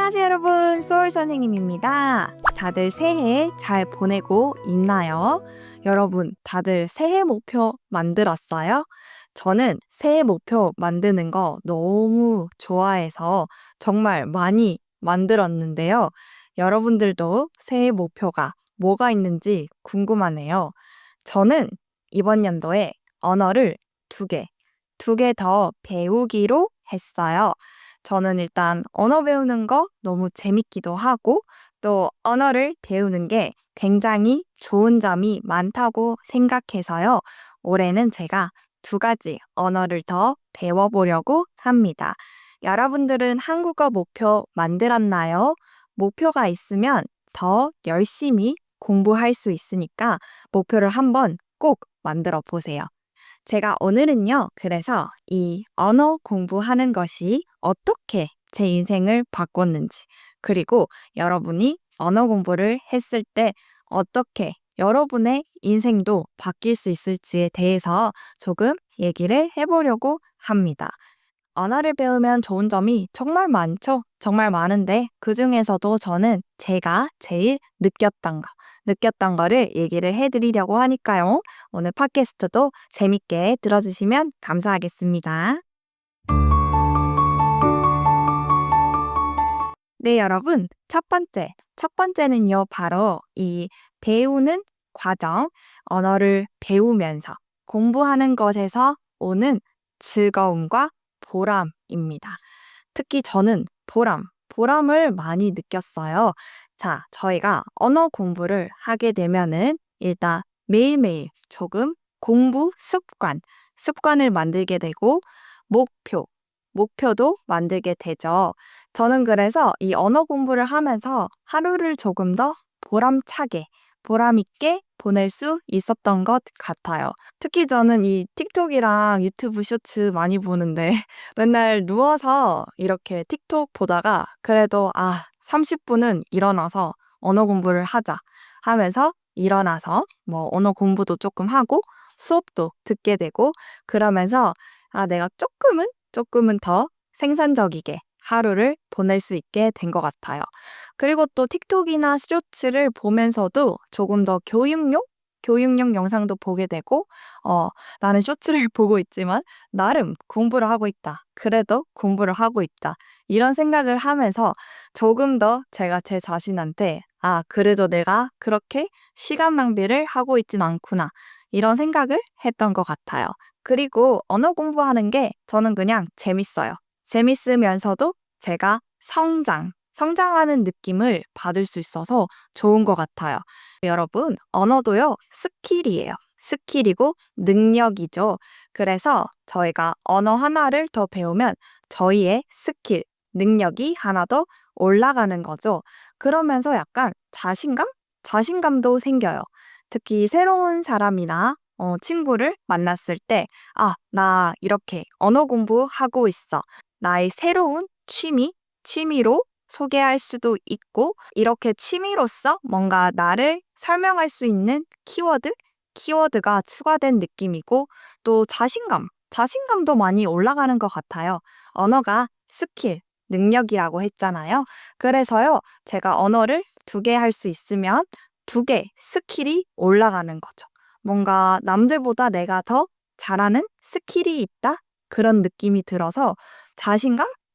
안녕하세요 여러분, 소울 선생님입니다. 다들 새해 잘 보내고 있나요? 여러분, 다들 새해 목표 만들었어요? 저는 새해 목표 만드는 거 너무 좋아해서 정말 많이 만들었는데요. 여러분들도 새해 목표가 뭐가 있는지 궁금하네요. 저는 이번 연도에 언어를 두 개 더 배우기로 했어요. 저는 일단 언어 배우는 거 너무 재밌기도 하고 또 언어를 배우는 게 굉장히 좋은 점이 많다고 생각해서요. 올해는 제가 두 가지 언어를 더 배워보려고 합니다. 여러분들은 한국어 목표 만들었나요? 목표가 있으면 더 열심히 공부할 수 있으니까 목표를 한번 꼭 만들어 보세요. 제가 오늘은요, 그래서 이 언어 공부하는 것이 어떻게 제 인생을 바꿨는지, 그리고 여러분이 언어 공부를 했을 때 어떻게 여러분의 인생도 바뀔 수 있을지에 대해서 조금 얘기를 해보려고 합니다. 언어를 배우면 좋은 점이 정말 많죠. 정말 많은데 그 중에서도 저는 제가 제일 느꼈던 거를 얘기를 해드리려고 하니까요. 오늘 팟캐스트도 재밌게 들어주시면 감사하겠습니다. 네, 여러분. 첫 번째는요, 바로 이 배우는 과정, 언어를 배우면서 공부하는 것에서 오는 즐거움과 보람입니다. 특히 저는 보람을 많이 느꼈어요. 자, 저희가 언어 공부를 하게 되면은 일단 매일매일 조금 습관을 만들게 되고 목표도 만들게 되죠. 저는 그래서 이 언어 공부를 하면서 하루를 조금 더 보람 있게 보낼 수 있었던 것 같아요. 특히 저는 이 틱톡이랑 유튜브 쇼츠 많이 보는데 맨날 누워서 이렇게 틱톡 보다가 그래도 30분은 일어나서 언어 공부를 하자 하면서 일어나서 뭐 언어 공부도 조금 하고 수업도 듣게 되고 그러면서 내가 조금은 더 생산적이게 하루를 보낼 수 있게 된 것 같아요. 그리고 또 틱톡이나 쇼츠를 보면서도 조금 더 교육용 영상도 보게 되고, 나는 쇼츠를 보고 있지만 나름 공부를 하고 있다. 그래도 공부를 하고 있다. 이런 생각을 하면서 조금 더 제가 제 자신한테 그래도 내가 그렇게 시간 낭비를 하고 있진 않구나. 이런 생각을 했던 것 같아요. 그리고 언어 공부하는 게 저는 그냥 재밌어요. 재밌으면서도 제가 성장하는 느낌을 받을 수 있어서 좋은 것 같아요. 여러분, 언어도요, 스킬이고 능력이죠. 그래서 저희가 언어 하나를 더 배우면 저희의 능력이 하나 더 올라가는 거죠. 그러면서 약간 자신감도 생겨요. 특히 새로운 사람이나 친구를 만났을 때, 나 이렇게 언어 공부하고 있어. 나의 새로운 취미로 소개할 수도 있고, 이렇게 취미로서 뭔가 나를 설명할 수 있는 키워드가 추가된 느낌이고, 또 자신감도 많이 올라가는 것 같아요. 언어가 능력이라고 했잖아요. 그래서요, 제가 언어를 두 개 할 수 있으면 두 개 스킬이 올라가는 거죠. 뭔가 남들보다 내가 더 잘하는 스킬이 있다? 그런 느낌이 들어서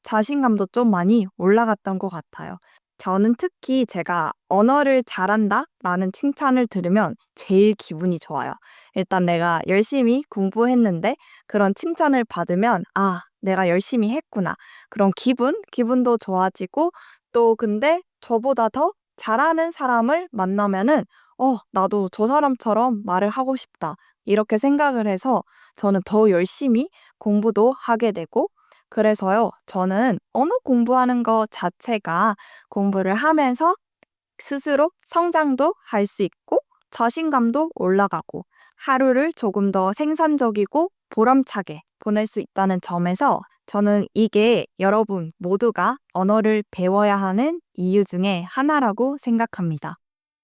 자신감도 좀 많이 올라갔던 것 같아요. 저는 특히 제가 언어를 잘한다? 라는 칭찬을 들으면 제일 기분이 좋아요. 일단 내가 열심히 공부했는데 그런 칭찬을 받으면 내가 열심히 했구나. 그런 기분도 좋아지고 또 근데 저보다 더 잘하는 사람을 만나면은 나도 저 사람처럼 말을 하고 싶다. 이렇게 생각을 해서 저는 더 열심히 공부도 하게 되고 그래서요, 저는 언어 공부하는 것 자체가 공부를 하면서 스스로 성장도 할 수 있고 자신감도 올라가고 하루를 조금 더 생산적이고 보람차게 보낼 수 있다는 점에서 저는 이게 여러분 모두가 언어를 배워야 하는 이유 중에 하나라고 생각합니다.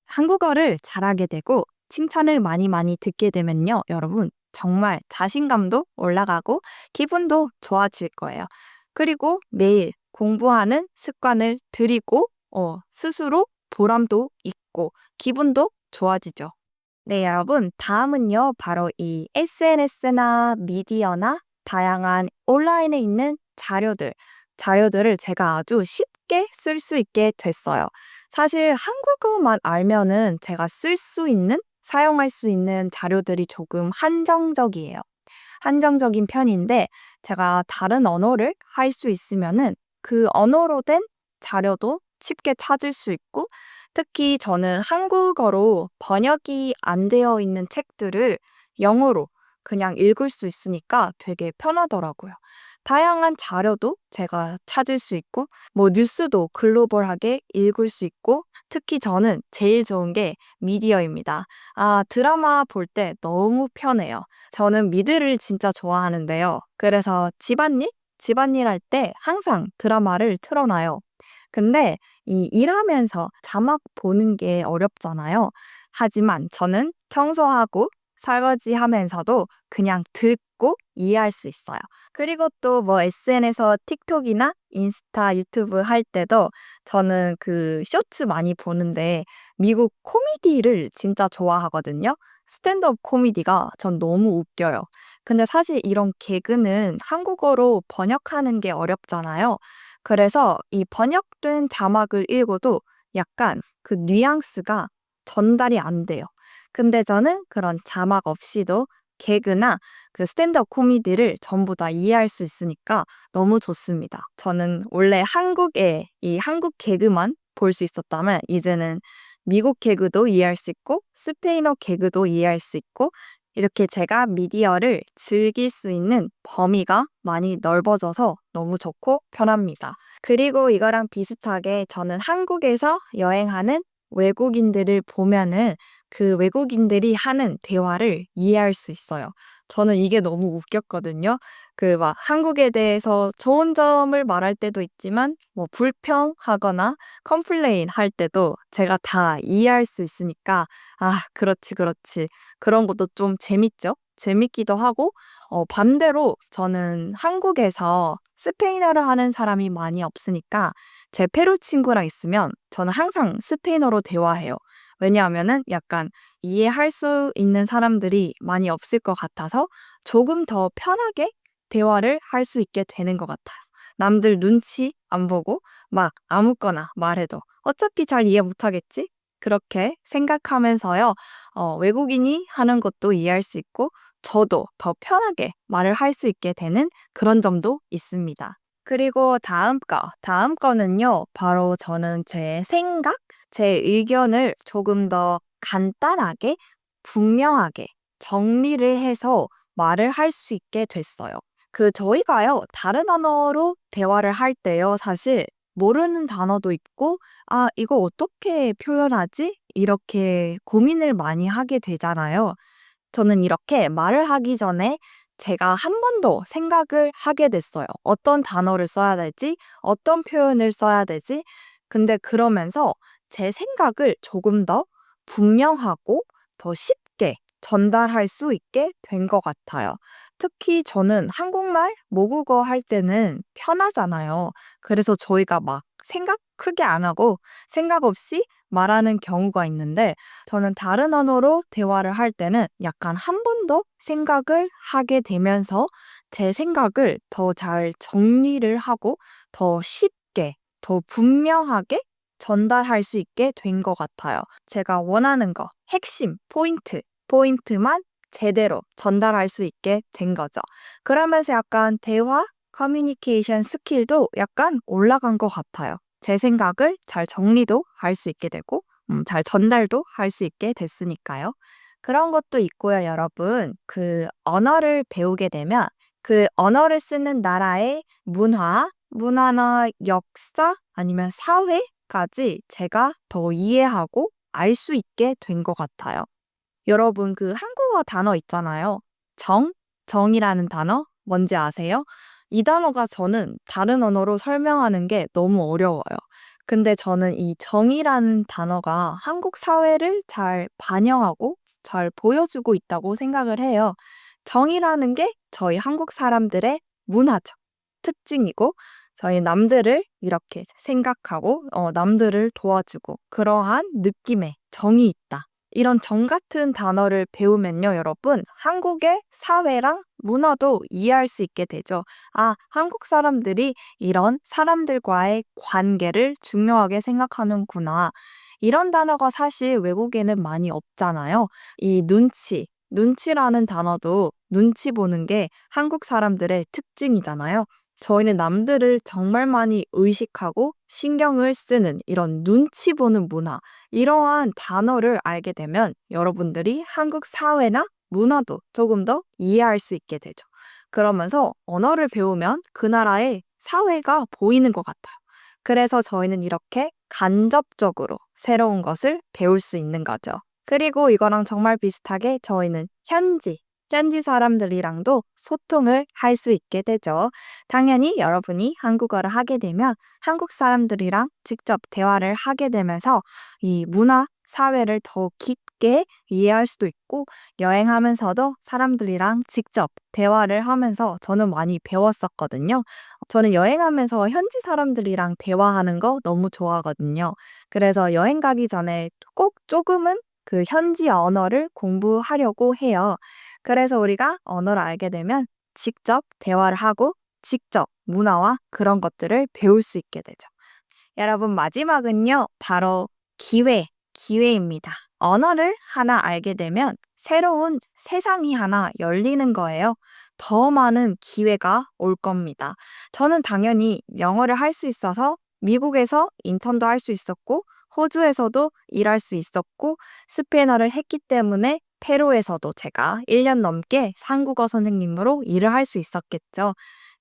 한국어를 잘하게 되고 칭찬을 많이 듣게 되면요, 여러분 정말 자신감도 올라가고 기분도 좋아질 거예요. 그리고 매일 공부하는 습관을 들이고 스스로 보람도 있고 기분도 좋아지죠. 네, 여러분. 다음은요. 바로 이 SNS나 미디어나 다양한 온라인에 있는 자료들을 제가 아주 쉽게 쓸 수 있게 됐어요. 사실 한국어만 알면은 제가 쓸 수 있는, 사용할 수 있는 자료들이 조금 한정적이에요. 한정적인 편인데 제가 다른 언어를 할 수 있으면은 그 언어로 된 자료도 쉽게 찾을 수 있고 특히 저는 한국어로 번역이 안 되어 있는 책들을 영어로 그냥 읽을 수 있으니까 되게 편하더라고요. 다양한 자료도 제가 찾을 수 있고 뭐 뉴스도 글로벌하게 읽을 수 있고 특히 저는 제일 좋은 게 미디어입니다. 드라마 볼 때 너무 편해요. 저는 미드를 진짜 좋아하는데요. 그래서 집안일 할 때 항상 드라마를 틀어 놔요. 근데 이 일하면서 자막 보는 게 어렵잖아요. 하지만 저는 청소하고 설거지하면서도 그냥 듣고 이해할 수 있어요. 그리고 또 뭐 SNS에서 틱톡이나 인스타, 유튜브 할 때도 저는 그 쇼츠 많이 보는데 미국 코미디를 진짜 좋아하거든요. 스탠드업 코미디가 전 너무 웃겨요. 근데 사실 이런 개그는 한국어로 번역하는 게 어렵잖아요. 그래서 이 번역된 자막을 읽어도 약간 그 뉘앙스가 전달이 안 돼요. 근데 저는 그런 자막 없이도 개그나 그 스탠드업 코미디를 전부 다 이해할 수 있으니까 너무 좋습니다. 저는 원래 이 한국 개그만 볼 수 있었다면 이제는 미국 개그도 이해할 수 있고 스페인어 개그도 이해할 수 있고 이렇게 제가 미디어를 즐길 수 있는 범위가 많이 넓어져서 너무 좋고 편합니다. 그리고 이거랑 비슷하게 저는 한국에서 여행하는 외국인들을 보면은 그 외국인들이 하는 대화를 이해할 수 있어요. 저는 이게 너무 웃겼거든요. 그 막 한국에 대해서 좋은 점을 말할 때도 있지만 뭐 불평하거나 컴플레인 할 때도 제가 다 이해할 수 있으니까 그렇지, 그렇지. 그런 것도 좀 재밌죠. 재밌기도 하고 반대로 저는 한국에서 스페인어를 하는 사람이 많이 없으니까 제 페루 친구랑 있으면 저는 항상 스페인어로 대화해요. 왜냐하면은 약간 이해할 수 있는 사람들이 많이 없을 것 같아서 조금 더 편하게 대화를 할 수 있게 되는 것 같아요. 남들 눈치 안 보고 막 아무거나 말해도 어차피 잘 이해 못하겠지? 그렇게 생각하면서요. 외국인이 하는 것도 이해할 수 있고 저도 더 편하게 말을 할 수 있게 되는 그런 점도 있습니다. 그리고 다음 거는요. 바로 저는 제 의견을 조금 더 간단하게, 분명하게 정리를 해서 말을 할 수 있게 됐어요. 저희가요, 다른 언어로 대화를 할 때요, 사실 모르는 단어도 있고, 이거 어떻게 표현하지? 이렇게 고민을 많이 하게 되잖아요. 저는 이렇게 말을 하기 전에 제가 한 번 더 생각을 하게 됐어요. 어떤 단어를 써야 되지? 어떤 표현을 써야 되지? 근데 그러면서 제 생각을 조금 더 분명하고 더 쉽게 전달할 수 있게 된 것 같아요. 특히 저는 한국말, 모국어 할 때는 편하잖아요. 그래서 저희가 막 생각 크게 안 하고 생각 없이 말하는 경우가 있는데 저는 다른 언어로 대화를 할 때는 약간 한 번 더 생각을 하게 되면서 제 생각을 더 잘 정리를 하고 더 쉽게, 더 분명하게 전달할 수 있게 된 것 같아요. 제가 원하는 거, 핵심, 포인트만 제대로 전달할 수 있게 된 거죠. 그러면서 약간 대화, 커뮤니케이션 스킬도 약간 올라간 것 같아요. 제 생각을 잘 정리도 할 수 있게 되고 잘 전달도 할 수 있게 됐으니까요. 그런 것도 있고요, 여러분. 그 언어를 배우게 되면 그 언어를 쓰는 나라의 문화나 역사 아니면 사회까지 제가 더 이해하고 알 수 있게 된 것 같아요. 여러분 그 한국어 단어 있잖아요. 정이라는 단어 뭔지 아세요? 이 단어가 저는 다른 언어로 설명하는 게 너무 어려워요. 근데 저는 이 정이라는 단어가 한국 사회를 잘 반영하고 잘 보여주고 있다고 생각을 해요. 정이라는 게 저희 한국 사람들의 문화적 특징이고 저희 남들을 이렇게 생각하고 남들을 도와주고 그러한 느낌의 정이 있다. 이런 정 같은 단어를 배우면요, 여러분, 한국의 사회랑 문화도 이해할 수 있게 되죠. 아, 한국 사람들이 이런 사람들과의 관계를 중요하게 생각하는구나. 이런 단어가 사실 외국에는 많이 없잖아요. 이 눈치라는 단어도 눈치 보는 게 한국 사람들의 특징이잖아요. 저희는 남들을 정말 많이 의식하고 신경을 쓰는 이런 눈치 보는 문화, 이러한 단어를 알게 되면 여러분들이 한국 사회나 문화도 조금 더 이해할 수 있게 되죠. 그러면서 언어를 배우면 그 나라의 사회가 보이는 것 같아요. 그래서 저희는 이렇게 간접적으로 새로운 것을 배울 수 있는 거죠. 그리고 이거랑 정말 비슷하게 저희는 현지 사람들이랑도 소통을 할 수 있게 되죠. 당연히 여러분이 한국어를 하게 되면 한국 사람들이랑 직접 대화를 하게 되면서 이 문화, 사회를 더 깊게 이해할 수도 있고 여행하면서도 사람들이랑 직접 대화를 하면서 저는 많이 배웠었거든요. 저는 여행하면서 현지 사람들이랑 대화하는 거 너무 좋아하거든요. 그래서 여행 가기 전에 꼭 조금은 그 현지 언어를 공부하려고 해요. 그래서 우리가 언어를 알게 되면 직접 대화를 하고 직접 문화와 그런 것들을 배울 수 있게 되죠. 여러분, 마지막은요, 바로 기회입니다. 언어를 하나 알게 되면 새로운 세상이 하나 열리는 거예요. 더 많은 기회가 올 겁니다. 저는 당연히 영어를 할 수 있어서 미국에서 인턴도 할 수 있었고, 호주에서도 일할 수 있었고, 스페인어를 했기 때문에 페루에서도 제가 1년 넘게 한국어 선생님으로 일을 할 수 있었겠죠.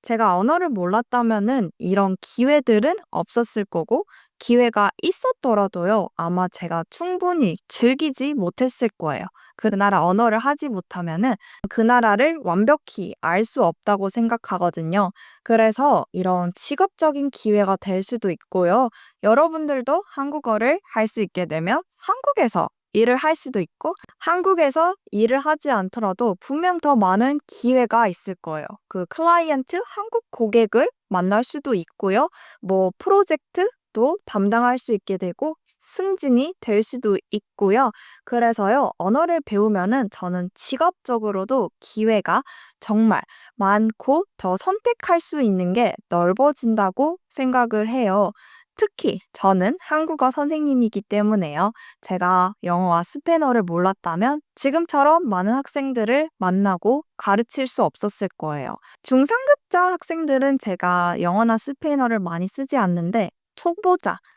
제가 언어를 몰랐다면은 이런 기회들은 없었을 거고, 기회가 있었더라도요, 아마 제가 충분히 즐기지 못했을 거예요. 그 나라 언어를 하지 못하면은 그 나라를 완벽히 알 수 없다고 생각하거든요. 그래서 이런 직업적인 기회가 될 수도 있고요. 여러분들도 한국어를 할 수 있게 되면 한국에서 일을 할 수도 있고, 한국에서 일을 하지 않더라도 분명 더 많은 기회가 있을 거예요. 그 클라이언트, 한국 고객을 만날 수도 있고요. 뭐 프로젝트도 담당할 수 있게 되고 승진이 될 수도 있고요. 그래서요, 언어를 배우면은 저는 직업적으로도 기회가 정말 많고 더 선택할 수 있는 게 넓어진다고 생각을 해요. 특히 저는 한국어 선생님이기 때문에요. 제가 영어와 스페인어를 몰랐다면 지금처럼 많은 학생들을 만나고 가르칠 수 없었을 거예요. 중상급자 학생들은 제가 영어나 스페인어를 많이 쓰지 않는데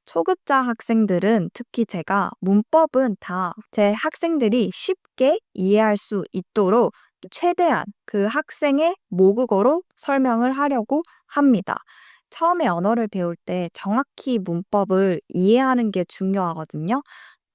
초급자 학생들은 특히 제가 문법은 다 제 학생들이 쉽게 이해할 수 있도록 최대한 그 학생의 모국어로 설명을 하려고 합니다. 처음에 언어를 배울 때 정확히 문법을 이해하는 게 중요하거든요.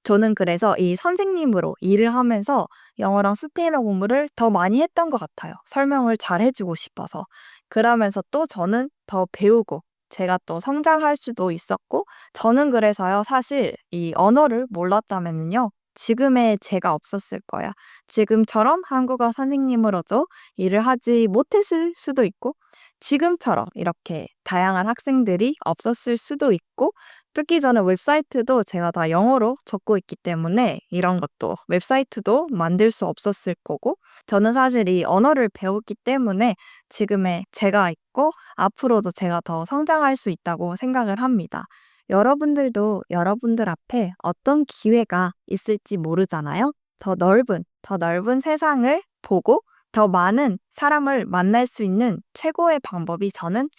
저는 그래서 이 선생님으로 일을 하면서 영어랑 스페인어 공부를 더 많이 했던 것 같아요. 설명을 잘 해주고 싶어서. 그러면서 또 저는 더 배우고 제가 또 성장할 수도 있었고, 저는 그래서요, 사실 이 언어를 몰랐다면요, 지금의 제가 없었을 거예요. 지금처럼 한국어 선생님으로도 일을 하지 못했을 수도 있고, 지금처럼 이렇게 다양한 학생들이 없었을 수도 있고, 특히 저는 웹사이트도 제가 다 영어로 적고 있기 때문에 이런 것도 웹사이트도 만들 수 없었을 거고, 저는 사실 이 언어를 배웠기 때문에 지금의 제가 있고 앞으로도 제가 더 성장할 수 있다고 생각을 합니다. 여러분들도 여러분들 앞에 어떤 기회가 있을지 모르잖아요. 더 넓은 세상을 보고 더 많은 사람을 만날 수 있는 최고의 방법이 저는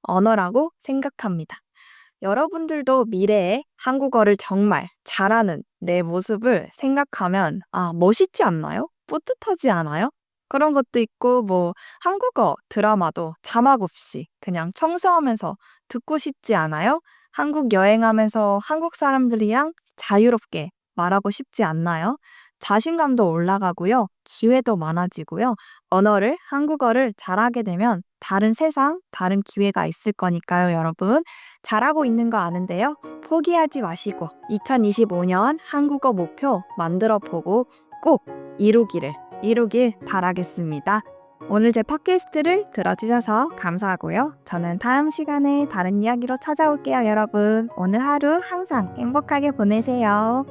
언어라고 생각합니다. 여러분들도 미래에 한국어를 정말 잘하는 내 모습을 생각하면 멋있지 않나요? 뿌듯하지 않아요? 그런 것도 있고 뭐 한국어 드라마도 자막 없이 그냥 청소하면서 듣고 싶지 않아요? 한국 여행하면서 한국 사람들이랑 자유롭게 말하고 싶지 않나요? 자신감도 올라가고요. 기회도 많아지고요. 한국어를 잘하게 되면 다른 세상, 다른 기회가 있을 거니까요, 여러분. 잘하고 있는 거 아는데요. 포기하지 마시고 2025년 한국어 목표 만들어 보고 꼭 이루길 바라겠습니다. 오늘 제 팟캐스트를 들어주셔서 감사하고요. 저는 다음 시간에 다른 이야기로 찾아올게요, 여러분. 오늘 하루 항상 행복하게 보내세요.